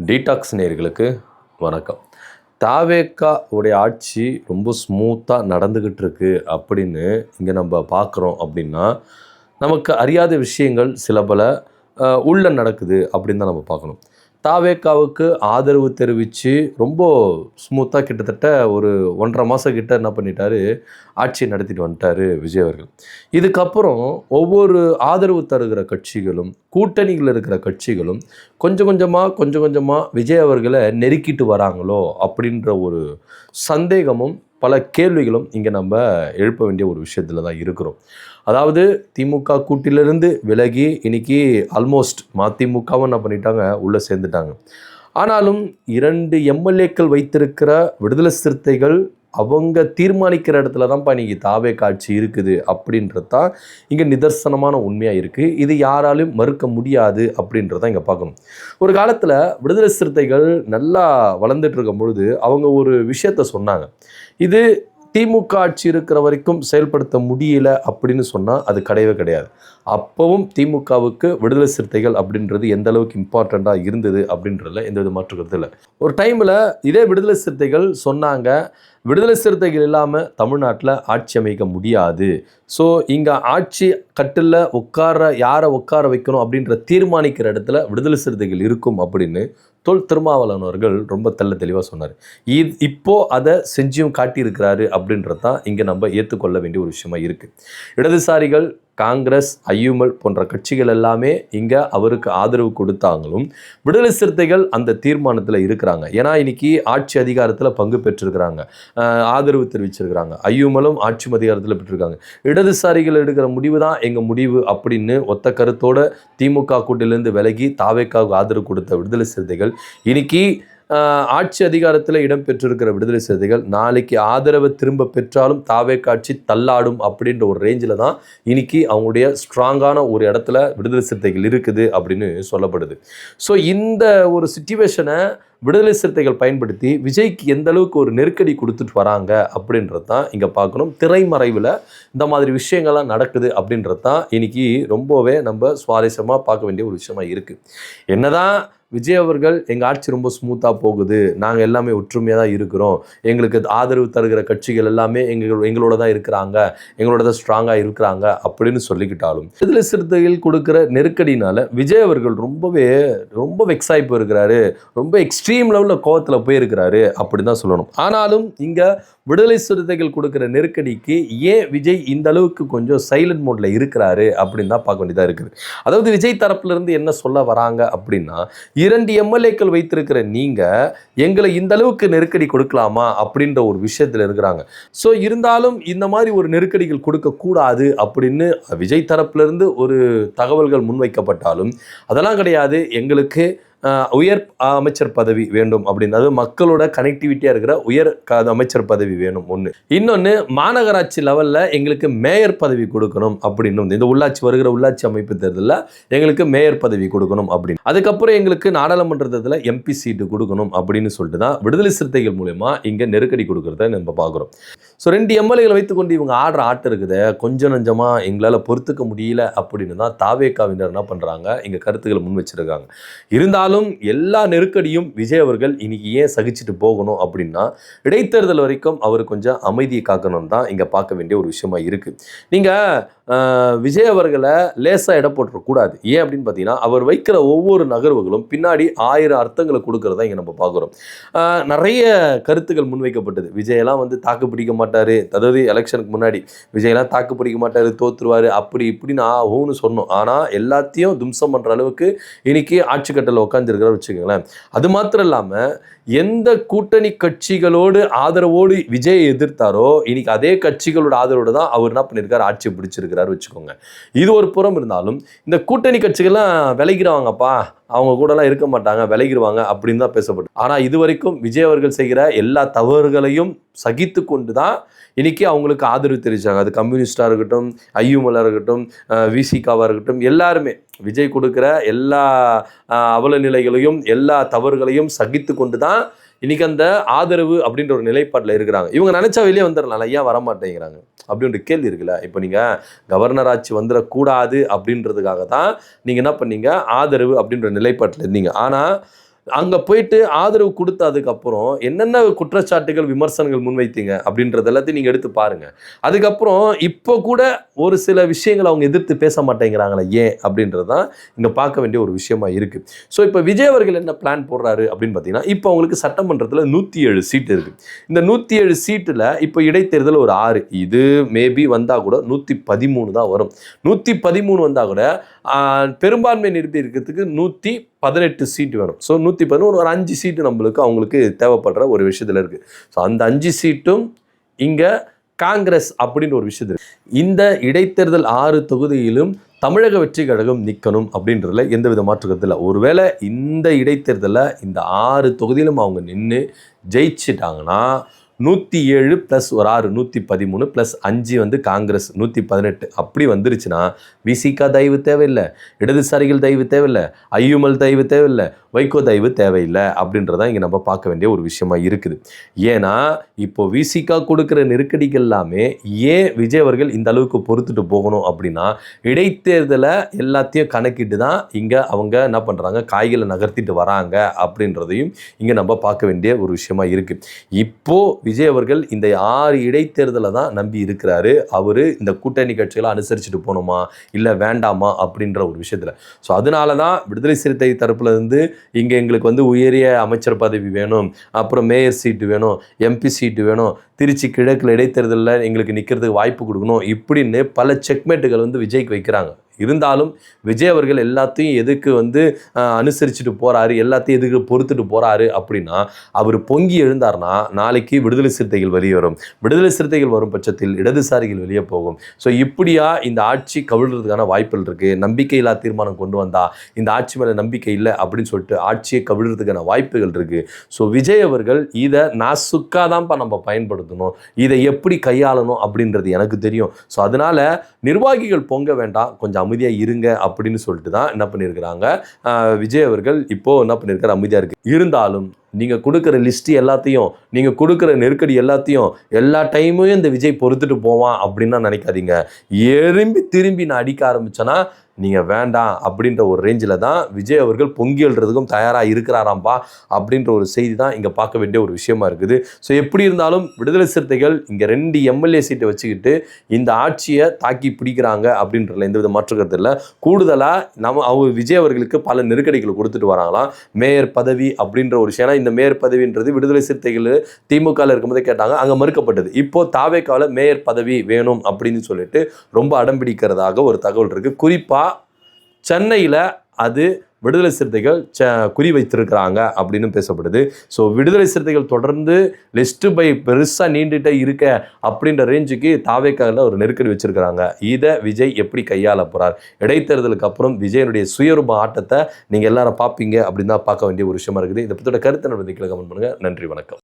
Detox நேயர்களுக்கு வணக்கம். தாவேகா உடைய ஆட்சி ரொம்ப ஸ்மூத்தாக நடந்துக்கிட்டு இருக்கு அப்படின்னு இங்கே நம்ம பார்க்குறோம் அப்படின்னா, நமக்கு அறியாத விஷயங்கள் சில பல உள்ள நடக்குது அப்படின்னு தான் நம்ம பார்க்கணும். தாவேகாவுக்கு ஆதரவு தெரிவித்து ரொம்ப ஸ்மூத்தாக கிட்டத்தட்ட ஒரு 1.5 மாதம் கிட்ட என்ன பண்ணிட்டாரு, ஆட்சி நடத்திட்டு வந்துட்டார் விஜய் அவர்கள். இதுக்கப்புறம் ஒவ்வொரு ஆதரவு தருகிற கட்சிகளும், கூட்டணியில் இருக்கிற கட்சிகளும் கொஞ்சம் கொஞ்சமாக விஜய் அவர்களை நெருக்கிட்டு வராங்களோ அப்படின்ற ஒரு சந்தேகமும் பல கேள்விகளும் இங்கே நம்ம எழுப்ப வேண்டிய ஒரு விஷயத்தில் தான் இருக்கிறோம். அதாவது திமுக கூட்டிலிருந்து விலகி இன்னைக்கு ஆல்மோஸ்ட் மதிமுகவும் என்ன பண்ணிட்டாங்க, உள்ளே சேர்ந்துட்டாங்க. ஆனாலும் 2 எம்எல்ஏக்கள் வைத்திருக்கிற விடுதலை சிறுத்தைகள் அவங்க தீர்மானிக்கிற இடத்துல தான்ப்பா இன்றைக்கி தாவேகா ஆட்சி இருக்குது அப்படின்றது தான் இங்கே நிதர்சனமான உண்மையாக இருக்குது. இது யாராலும் மறுக்க முடியாது அப்படின்றத இங்கே பார்க்கணும். ஒரு காலத்தில் விடுதலை சிறுத்தைகள் நல்லா வளர்ந்துட்டு இருக்கும் பொழுது அவங்க ஒரு விஷயத்த சொன்னாங்க. இது திமுக ஆட்சி இருக்கிற வரைக்கும் செயல்படுத்த முடியல அப்படின்னு சொன்னால் அது கிடையவே கிடையாது. அப்போவும் திமுகவுக்கு விடுதலை சிறுத்தைகள் அப்படின்றது எந்த அளவுக்கு இம்பார்ட்டண்ட்டாக இருந்தது அப்படின்றதுல எந்த வித மாற்று கருத்து இல்லை. ஒரு டைமில் இதே விடுதலை சிறுத்தைகள் சொன்னாங்க, விடுதலை சிறுத்தைகள் இல்லாமல் தமிழ்நாட்டில் ஆட்சி அமைக்க முடியாது. ஸோ இங்கே ஆட்சி கட்டில் யாரை உட்கார வைக்கணும் அப்படின்ற தீர்மானிக்கிற இடத்துல விடுதலை சிறுத்தைகள் இருக்கும் அப்படின்னு திருமாவளவன் அவர்கள் ரொம்ப தெளிவாக சொன்னார். இப்போது அதை செஞ்சியும் காட்டியிருக்கிறாரு அப்படின்றது தான் இங்கே நம்ம ஏற்றுக்கொள்ள வேண்டிய ஒரு விஷயமா இருக்குது. இடதுசாரிகள், காங்கிரஸ், ஐயுமல் போன்ற கட்சிகள் எல்லாமே இங்கே அவருக்கு ஆதரவு கொடுத்தாங்களும் விடுதலை சிறுத்தைகள் அந்த தீர்மானத்தில் இருக்கிறாங்க. ஏன்னா இன்னைக்கு ஆட்சி அதிகாரத்தில் பங்கு பெற்றிருக்கிறாங்க, ஆதரவு தெரிவிச்சிருக்கிறாங்க. ஐயுமலும் ஆட்சி அதிகாரத்தில் பெற்றிருக்காங்க. இடதுசாரிகள் எடுக்கிற முடிவு தான் எங்கள் முடிவு அப்படின்னு ஒத்த கருத்தோட திமுக கூட்டிலிருந்து விலகி தாவேகாவுக்கு ஆதரவு கொடுத்த விடுதலை சிறுத்தைகள் இன்னைக்கு ஆட்சி அதிகாரத்தில் இடம்பெற்றிருக்கிற விடுதலை சிறுத்தைகள் நாளைக்கு ஆதரவை திரும்ப பெற்றாலும் தாவேகா ஆட்சி தள்ளாடும் அப்படின்ற ஒரு ரேஞ்சில் தான் இன்னைக்கு அவங்களுடைய ஸ்ட்ராங்கான ஒரு இடத்துல விடுதலை சிறுத்தைகள் இருக்குது அப்படின்னு சொல்லப்படுது. ஸோ இந்த ஒரு சிச்சுவேஷனை விடுதலை சிறுத்தைகள் பயன்படுத்தி விஜய்க்கு எந்த அளவுக்கு ஒரு நெருக்கடி கொடுத்துட்டு வராங்க அப்படின்றது தான் இங்கே பார்க்கணும். திரைமறைவில் இந்த மாதிரி விஷயங்கள்லாம் நடக்குது அப்படின்றது தான் இன்னைக்கு ரொம்பவே நம்ம சுவாரஸ்யமாக பார்க்க வேண்டிய ஒரு விஷயமா இருக்குது. என்னதான் விஜய் அவர்கள் எங்கள் ஆட்சி ரொம்ப ஸ்மூத்தாக போகுது, நாங்கள் எல்லாமே ஒற்றுமையாக தான் இருக்கிறோம், எங்களுக்கு ஆதரவு தருகிற கட்சிகள் எல்லாமே எங்களோட தான் இருக்கிறாங்க, எங்களோட தான் ஸ்ட்ராங்காக இருக்கிறாங்க அப்படின்னு சொல்லிக்கிட்டாலும் விடுதலை சிறுத்தைகள் கொடுக்குற நெருக்கடினால விஜய் அவர்கள் ரொம்ப வெக்ஸ் ஆகி போயிருக்கிறாரு, ரொம்ப எக்ஸ்ட்ரீம் லெவலில் கோவத்தில் போயிருக்கிறாரு அப்படின்னு தான் சொல்லணும். ஆனாலும் இங்கே விடுதலை சிறுத்தைகள் கொடுக்குற நெருக்கடிக்கு ஏன் விஜய் இந்த அளவுக்கு கொஞ்சம் சைலண்ட் மோடில் இருக்கிறாரு அப்படின்னு தான் பார்க்க வேண்டியதாக இருக்குது. அதாவது விஜய் தரப்புலேருந்து என்ன சொல்ல வராங்க அப்படின்னா, 2 எம்எல்ஏக்கள் வைத்திருக்கிற நீங்கள் எங்களை இந்த அளவுக்கு நெருக்கடி கொடுக்கலாமா அப்படின்ற ஒரு விஷயத்தில் இருக்கிறாங்க. ஸோ இருந்தாலும் இந்த மாதிரி ஒரு நெருக்கடிகள் கொடுக்கக்கூடாது அப்படின்னு விஜய் தரப்புலேருந்து ஒரு தகவல்கள் முன்வைக்கப்பட்டாலும் அதெல்லாம் கிடையாது, எங்களுக்கு உயர் அமைச்சர் பதவி வேண்டும் அப்படின்னு, அது மக்களோட கனெக்டிவிட்டியாக இருக்கிற உயர் அமைச்சர் பதவி வேணும் ஒன்று. இன்னொன்று, மாநகராட்சி லெவலில் எங்களுக்கு மேயர் பதவி கொடுக்கணும் அப்படின்னு, இந்த வருகிற உள்ளாட்சி அமைப்பு தேர்தலில் எங்களுக்கு மேயர் பதவி கொடுக்கணும் அப்படின்னு, அதுக்கப்புறம் எங்களுக்கு நாடாளுமன்றத்தில் எம்பி சீட்டு கொடுக்கணும் அப்படின்னு சொல்லிட்டு தான் விடுதலை சிறுத்தைகள் மூலமா இங்கே நெருக்கடி கொடுக்கறத நம்ம பார்க்குறோம். ஸோ 2 எம்எல்ஏகளை வைத்துக்கொண்டு இவங்க ஆடுற ஆட்டு இருக்குது கொஞ்சம் நஞ்சமாக எங்களால் பொறுத்துக்க முடியல அப்படின்னு தான் தாவேகாவினர் என்ன பண்ணுறாங்க, இங்கே கருத்துக்களை முன் வச்சிருக்காங்க. இருந்தாலும் எல்லா நெருக்கடியும் விஜய் அவர்கள் இன்னைக்கு ஏன் சகிச்சுட்டு போகணும் அப்படின்னா, இடைத்தேர்தல் வரைக்கும் அவர் கொஞ்சம் அமைதியை காக்கணும் தான் இங்கே பார்க்க வேண்டிய ஒரு விஷயமா இருக்குது. நீங்கள் விஜய் அவர்களை லேசாக இடம் போட்டுறக்கூடாது. ஏன் அப்படின்னு பார்த்தீங்கன்னா, அவர் வைக்கிற ஒவ்வொரு நகர்வுகளும் பின்னாடி 1000 அர்த்தங்களை கொடுக்கறதா இங்கே நம்ம பார்க்குறோம். நிறைய கருத்துக்கள் முன்வைக்கப்பட்டது. விஜயெல்லாம் தாக்கு பிடிக்க மாட்டார், அதாவது எலெக்ஷனுக்கு முன்னாடி விஜயெல்லாம் தாக்கு பிடிக்க மாட்டார், தோற்றுருவார், அப்படி இப்படின்னு ஊன்னு சொன்னோம். ஆனால் எல்லாத்தையும் தும்சம் பண்ணுற அளவுக்கு இன்னைக்கு ஆட்சி கட்டல உட்காந்துருக்கிறார் வச்சுக்கோங்களேன். அது மாத்திரம் இல்லாமல் எந்த கூட்டணி கட்சிகளோடு ஆதரவோடு விஜயை எதிர்த்தாரோ இன்னைக்கு அதே கட்சிகளோட ஆதரவோடு தான் அவர் என்ன பண்ணியிருக்காரு, ஆட்சி பிடிச்சிருக்கிறாரு வச்சுக்கோங்க. இது ஒரு புறம் இருந்தாலும் இந்த கூட்டணி கட்சிகள்லாம் விலகிறவாங்கப்பா, அவங்க கூடலாம் இருக்க மாட்டாங்க, விலகிடுவாங்க அப்படின்னு தான் பேசப்படும். ஆனால் இது வரைக்கும் விஜய் அவர்கள் செய்கிற எல்லா தவறுகளையும் சகித்து கொண்டு தான் இன்னைக்கு அவங்களுக்கு ஆதரவு தெரிவிச்சாங்க. அது கம்யூனிஸ்டாக இருக்கட்டும், ஐயுமலாக இருக்கட்டும், விசிகாவாக இருக்கட்டும், எல்லாருமே விஜய் கொடுக்குற எல்லா அவல நிலைகளையும் எல்லா தவறுகளையும் சகித்து கொண்டு தான் இன்னைக்கு அந்த ஆதரவு அப்படின்ற ஒரு நிலைப்பாட்டில் இருக்கிறாங்க. இவங்க நினைச்சா வெளியே வந்துடலாம், ஏன் வரமாட்டேங்கிறாங்க அப்படின்ற கேள்வி இருக்குல்ல. இப்போ நீங்கள் கவர்னர் ஆட்சி வந்துடக்கூடாது அப்படின்றதுக்காக தான் நீங்கள் என்ன பண்ணீங்க, ஆதரவு அப்படின்ற நிலைப்பாட்டில் இருந்தீங்க. ஆனால் அங்கே போயிட்டு ஆதரவு கொடுத்ததுக்கப்புறம் என்னென்ன குற்றச்சாட்டுகள் விமர்சனங்கள் முன்வைத்தீங்க அப்படின்றது எல்லாத்தையும் நீங்கள் எடுத்து பாருங்கள். அதுக்கப்புறம் இப்போ கூட ஒரு சில விஷயங்கள் அவங்க எதிர்த்து பேச மாட்டேங்கிறாங்களே ஏன் அப்படின்றது தான் இங்கே பார்க்க வேண்டிய ஒரு விஷயமா இருக்குது. ஸோ இப்போ விஜய் அவர்கள் என்ன பிளான் போடுறாரு அப்படின்னு பார்த்தீங்கன்னா, இப்போ அவங்களுக்கு சட்டமன்றத்தில் 107 சீட் இருக்குது. இந்த 107 சீட்டில் இப்போ இடைத்தேர்தல் ஒரு 6, இது மேபி வந்தால் கூட 113 தான் வரும். 113 வந்தால் கூட பெரும்பான்மை நிரூபிக்கிறதுக்கு 118 சீட்டு வேணும். ஸோ 113 ஒரு 5 சீட்டு நம்மளுக்கு அவங்களுக்கு தேவைப்படுற ஒரு விஷயத்தில் இருக்குது. ஸோ அந்த 5 சீட்டும் இங்கே காங்கிரஸ் அப்படின்ற ஒரு விஷயத்தில் இந்த இடைத்தேர்தல் 6 தொகுதியிலும் தமிழக வெற்றி கழகம் நிற்கணும் அப்படின்றதுல எந்தவித மாற்று கருத்து இல்லை. ஒருவேளை இந்த இடைத்தேர்தலில் இந்த 6 தொகுதியிலும் அவங்க நின்று ஜெயிச்சிட்டாங்கன்னா 107 + ஒரு 6 113 + 5 வந்து காங்கிரஸ் 118 அப்படி வந்துருச்சுன்னா விசிகா தயவு தேவையில்லை, இடதுசாரிகள் தயவு தேவையில்லை, ஐயுமல் தயவு தேவையில்லை, வைகோ தயவு தேவையில்லை அப்படின்றதான் இங்கே நம்ம பார்க்க வேண்டிய ஒரு விஷயமா இருக்குது. ஏன்னா இப்போ விசிகா கொடுக்குற நெருக்கடிகள் எல்லாமே ஏன் விஜய் அவர்கள் இந்த அளவுக்கு பொறுத்துட்டு போகணும் அப்படின்னா, இடைத்தேர்தலை எல்லாத்தையும் கணக்கிட்டு தான் இங்கே அவங்க என்ன பண்ணுறாங்க, காய்களை நகர்த்திட்டு வராங்க அப்படின்றதையும் இங்கே நம்ம பார்க்க வேண்டிய ஒரு விஷயமா இருக்குது. இப்போது விஜய் அவர்கள் இந்த 6 இடைத்தேர்தலை தான் நம்பி இருக்கிறாரு. அவர் இந்த கூட்டணி கட்சிகளை அனுசரிச்சுட்டு போகணுமா இல்லை வேண்டாமா அப்படின்ற ஒரு விஷயத்தில். ஸோ அதனால தான் விடுதலை சிறுத்தை தரப்புல இருந்து இங்கே எங்களுக்கு வந்து உயரிய அமைச்சர் பதவி வேணும், அப்புறம் மேயர் சீட்டு வேணும், எம்பி சீட்டு வேணும், திருச்சி கிழக்கில் இடைத்தேர்தலில் எங்களுக்கு நிற்கிறதுக்கு வாய்ப்பு கொடுக்கணும், இப்படின்னு பல செக்மேட்டுகள் வந்து விஜய்க்கு வைக்கிறாங்க. இருந்தாலும் விஜய் அவர்கள் எல்லாத்தையும் எதுக்கு வந்து அனுசரிச்சுட்டு போகிறாரு, எல்லாத்தையும் எதுக்கு பொறுத்துட்டு போகிறாரு அப்படின்னா, அவர் பொங்கி எழுந்தார்னா நாளைக்கு விடுதலை சிறுத்தைகள் வெளியே வரும். விடுதலை சிறுத்தைகள் வரும் பட்சத்தில் இடதுசாரிகள் வெளியே போகும். ஸோ இப்படியா இந்த ஆட்சி கவிழ்றதுக்கான வாய்ப்புகள் இருக்குது. நம்பிக்கையில்லா தீர்மானம் கொண்டு வந்தால் இந்த ஆட்சி மேலே நம்பிக்கை இல்லை அப்படின்னு சொல்லிட்டு ஆட்சியை கவிழ்றதுக்கான வாய்ப்புகள் இருக்குது. ஸோ விஜய் அவர்கள் இதை நாசுக்காக தான்ப்பா நம்ம பயன்படுத்தணும், இதை எப்படி கையாளணும் அப்படின்றது எனக்கு தெரியும். ஸோ அதனால் நிர்வாகிகள் பொங்க வேண்டாம், கொஞ்சம் அமைதியாக இருங்க அப்படின்னு சொல்லிட்டு தான் என்ன பண்ணியிருக்கிறாங்க விஜய் அவர்கள் இப்போது என்ன பண்ணியிருக்காரு, அமைதியாக இருக்குது. இருந்தாலும் நீங்கள் கொடுக்குற லிஸ்ட்டு எல்லாத்தையும், நீங்கள் கொடுக்குற நெருக்கடி எல்லாத்தையும் எல்லா டைமும் இந்த விஜய் பொறுத்துட்டு போவான் அப்படின்னா நினைக்காதீங்க. திரும்பி நான் அடிக்க ஆரம்பித்தேன்னா நீங்கள் வேண்டாம் அப்படின்ற ஒரு ரேஞ்சில் தான் விஜய் அவர்கள் பொங்கி எழுறதுக்கும் தயாராக இருக்கிறாராம்பா அப்படின்ற ஒரு செய்தி தான் இங்கே பார்க்க வேண்டிய ஒரு விஷயமா இருக்குது. ஸோ எப்படி இருந்தாலும் விடுதலை சிறுத்தைகள் இங்கே 2 எம்எல்ஏ சீட்டை வச்சுக்கிட்டு இந்த ஆட்சியை தாக்கி பிடிக்கிறாங்க அப்படின்றதுல எந்தவித மாற்று கருத்து இல்லை. கூடுதலாக அவர் விஜய் அவர்களுக்கு பல நெருக்கடிகளை கொடுத்துட்டு வராங்களாம். மேயர் பதவி அப்படின்ற ஒரு விஷயம், இந்த மேயர் பதவின்றது விடுதலை சிறுத்தைகள் திமுகவில் இருக்கும்போதே கேட்டாங்க, அங்கே மறுக்கப்பட்டது. இப்போது தாவேக்காவில் மேயர் பதவி வேணும் அப்படின்னு சொல்லிட்டு ரொம்ப அடம்பிடிக்கிறதாக ஒரு தகவல் இருக்குது. குறிப்பாக சென்னையில் அது விடுதலை சிறுத்தைகள் குறி வைத்திருக்கிறாங்க அப்படின்னு பேசப்படுது. ஸோ விடுதலை சிறுத்தைகள் தொடர்ந்து லிஸ்ட்டு பை பெருசாக நீண்டுகிட்டே இருக்க அப்படின்ற ரேஞ்சுக்கு தாவேக்காவில் ஒரு நெருக்கடி வச்சுருக்கிறாங்க. இதை விஜய் எப்படி கையாள போகிறார்? இடைத்தேர்தலுக்கு அப்புறம் விஜயனுடைய சுயரூப ஆட்டத்தை நீங்கள் எல்லாரும் பார்ப்பீங்க அப்படின்னு தான் பார்க்க வேண்டிய ஒரு விஷயமா இருக்குது. இதை பற்றியோட கருத்தை நம்ம கமெண்ட் பண்ணுங்கள். நன்றி, வணக்கம்.